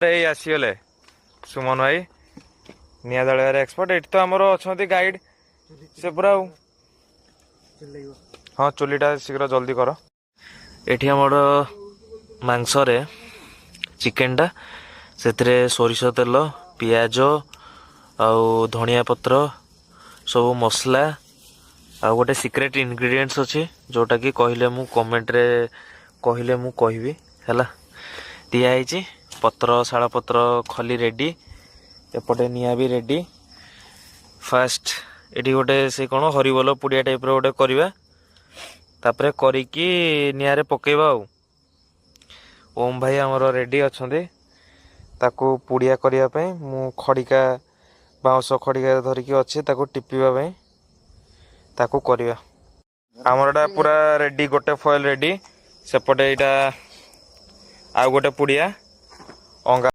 ଏଇ ଆସିଗଲେ ସୁମନ ଭାଇ ନିଆଁ ଜଳେଇବାରେ ଏକ୍ସପର୍ଟ। ଏଠି ତ ଆମର ଅଛନ୍ତି ଗାଇଡ ସେ ପୁରା ଆଉ। ହଁ ଚୁଲିଟା ଶୀଘ୍ର ଜଲ୍ଦି କର। ଏଠି ଆମର ମାଂସରେ ଚିକେନଟା ସେଥିରେ ସୋରିଷ ତେଲ ପିଆଜ ଆଉ ଧଣିଆ ପତ୍ର ସବୁ ମସଲା ଆଉ ଗୋଟେ ସିକ୍ରେଟ ଇନଗ୍ରିଡିଏଣ୍ଟସ୍ ଅଛି ଯେଉଁଟାକି କହିଲେ ମୁଁ କମେଣ୍ଟରେ କହିଲେ ମୁଁ କହିବି ହେଲା। ଦିଆହେଇଛି ପତ୍ର ଶାଳ ପତ୍ର ଖଲି ରେଡ଼ି, ଏପଟେ ନିଆଁ ବି ରେଡ଼ି। ଫାଷ୍ଟ ଏଠି ଗୋଟେ ସେ କ'ଣ ହରିବୋଲ ପୁଡ଼ିଆ ଟାଇପ୍ର ଗୋଟେ କରିବା, ତାପରେ କରିକି ନିଆଁରେ ପକେଇବା ଆଉ। ଓମ୍ ଭାଇ ଆମର ରେଡ଼ି ଅଛନ୍ତି ତାକୁ ପୁଡ଼ିଆ କରିବା ପାଇଁ। ମୁଁ ଖଡ଼ିକା ବାଉଁଶ ଖଡ଼ିକା ଧରିକି ଅଛି ତାକୁ ଟିପିବା ପାଇଁ, ତାକୁ କରିବା। ଆମର ଏଇଟା ପୁରା ରେଡ଼ି, ଗୋଟେ ଫଏଲ୍ ରେଡ଼ି, ସେପଟେ ଏଇଟା ଆଉ ଗୋଟେ ପୁଡ଼ିଆ ଅଙ୍ଗା